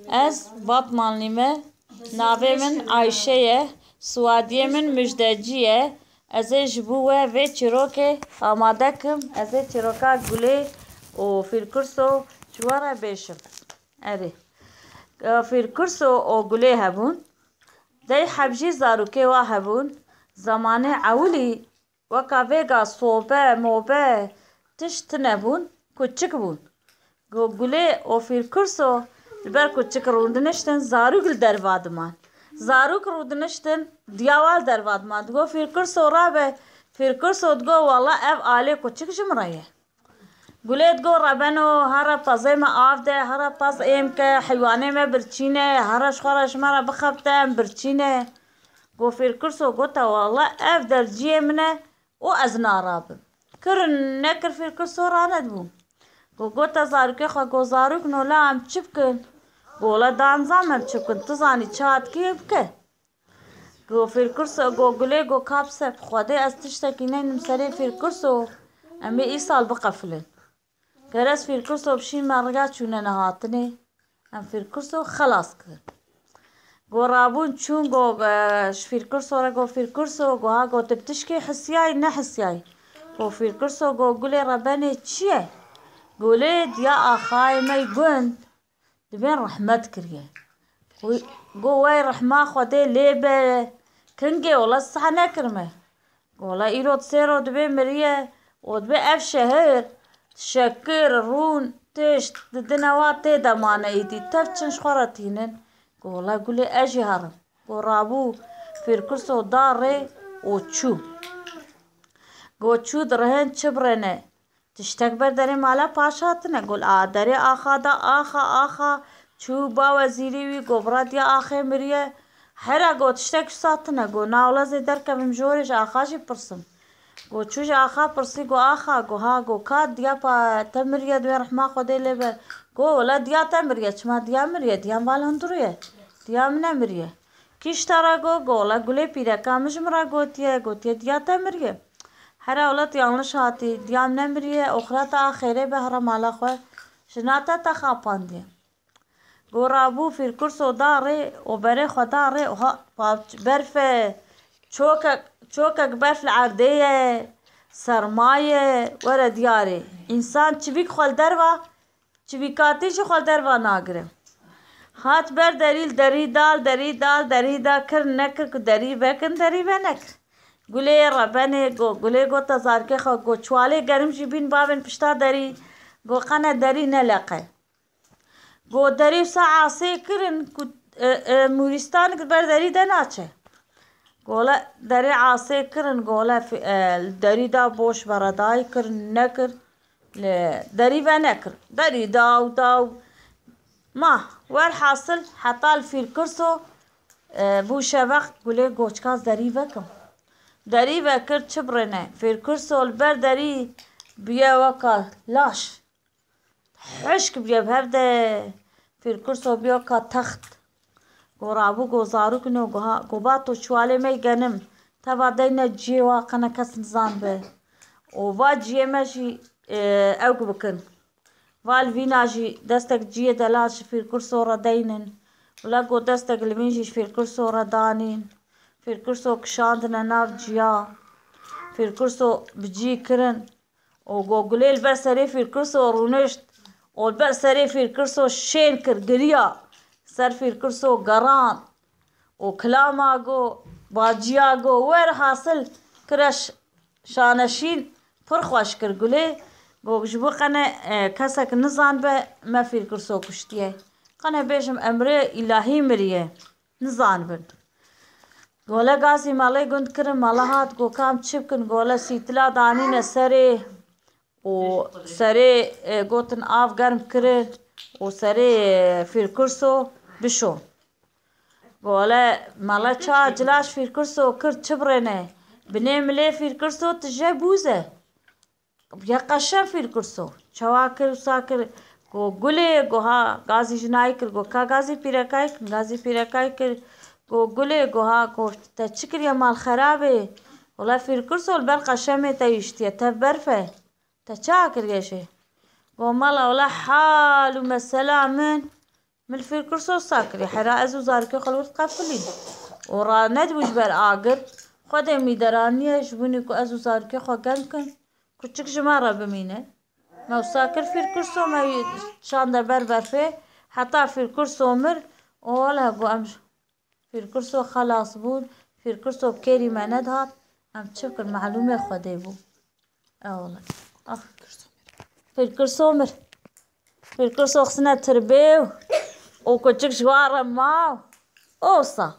از بطمانیمه ناوی من عایشه سوادی من مجدجیه از جبوه و چیروکه آماده کم از چیروکا گله و فیرکرسو جواره بیشم اره فیرکرسو و گله هبون دی حبجی زاروکه و هبون زمان اولی وکا ویگا صوبه موبه تشت نبون کچک بون گله و فیرکرسو بر کچک روندنشتن زاروگل دروادمان زاروک رودنشتن دیوال دروادمان دگو فیرکرسو رابه فیرکرسو دگو والله اف آله کچک جمرایه گله دگو رابنو هر پازه ما آف ده هر پاز ایم که حیوانه ما برچینه هرش خورش مرا بخبتم برچینه گو فیرکرسو گوتا والله اف درجیه منه و از نارابم کرن نکر فیرکرسو راند بوم گوتا زاروکه خوا گو زاروک نولا هم چپ کن گولا دانزام هم چپ کن تزانی چاد کیم که گو فیرکرسو گو گله گو کابسه خواده از تشتکی نیم سری فیرکرسو امی ای سال بقفلن گرس فیرکرسو بشین مرگا چونه نهاتنه ام فیرکرسو خلاص کن گو رابون چون گو فیرکرسو را گو فیرکرسو گو ها گو تبتشکی حسیای نه حسیای گو فیرکرسو گو گله ربانه چیه گله دیا آخای می گوند دبین رحمت کریه گو وای رحمه خوده لیبه کنگه ولا صح نکرمه گولا ایرود سیرو دبی مریه و دبی اف شهر شکر رون تشت دنوات دمانه ایدی تفچنش خورتینن گولا گله اجی هرم گو رابو فیرکرسو داره و چو گو چو درهن چبرنه تشتک بر داره مالا پاشاتنه گل داره آخا دا آخا چو با وزیری وی گوبرا دیا آخه مریه هر گو تشتک ساتنه گو ناولا زیدر کمیم جورش آخاشی پرسم گو چوش آخا پرسی گو آخا گو ها گو کات دیا پا تمریه دوی رحمه خوده لیبه گو ولا دیا تمریه چما دیا مریه دیا مال هندرویه دیا منه مریه کیش تارا گو ولا گله پیره کامش مرا گوتیه دیا تمریه هر اولاد yanlış hati diyam nemriye oxrata axire be hara mala xwe şinata ta xapandye gora bu firkurso dare o bere xwedare ha berfe çokek berf ardeye sermaye were diyarê insan çivîk xwel derva çivîkatî jî xwel derva nagire hat ber derî dal kir nekir ku derî vekin derî ve nekir گله ربانه گله گو تزارکه خو گو چواله گرم شی بین بابن پشتا داری گو قنه داری نلقه گو داری ساعه کرن مورستان که بر داری دناچه گوله داری عاصه کرن گوله داری دا بوش بردای کرن نکر داری و نکر داری داو ما ور حاصل حتی الفیرکرسو بوشه وقت گله گوچکاز داری وکم داری وکر چبرنه فیرکرسو البر داری بیا وکا لاش حشک بیا بهفده فیرکرسو بیا کا تخت گورابو گوزارو کنو گو باتو چواله می گنم تبا دینه جیوا قنه کس نزان به و با جیه مشی اوگ بکن وال وینا جی دستک جیه دلاش فیرکرسو را دینن ولا گو دستک لمینجی فیرکرسو را دانین فیرکرسو کشاندنه ناف جیا فیرکرسو بجی کرن و گوگلیل بر سری فیرکرسو رونشت و بر سری فیرکرسو شین کر گریا سر فیرکرسو گران و کلاما گو باجیا گو ور حاصل کرش شانشین پر خوش کر گلی گو جبو قنه کسک نزان به ما فیرکرسو کشتیه قنه بیشم امره الهی مریه نزان بند گوله گازی مالی گند کرن مالا هات گو کام چپ کن گوله سیتلا دانین سره و سره گوتن آف گرم کرن و سره فیرکرسو بشو گوله مالا چا جلاش فیرکرسو کرد چبرنه بنه ملی فیرکرسو تجه بوزه بیا قشن فیرکرسو چوا کر ساکر گو گله گو ها گازی جنای کر گو کا گازی پیرکای کر گو گله گو ها گفت تا چکر یا مال خرابه ولا فیرکرسو البر قشمه تا یشتیه تا برفه تا چا کریشه گو مالا ولا حال و مسلا من من فيركرسو ساكري حرا ازو زاركي خلوت قفلين وراند وش بالآقر خده ميدرانيه شبوني كو ازو زاركي خو كنكن كوچك جمارة بمينه ما ساكر فيركرسو ما شاندر بربر فيه حتى فيركرسو مر ولا قو امش فيركرسو خلاص بود فيركرسو بكيري ما ندهات ام تشكر معلومة خده بو والله فيركرسو مر فيركرسو خسنا تربيو وكوچك جوارة ماو اوصا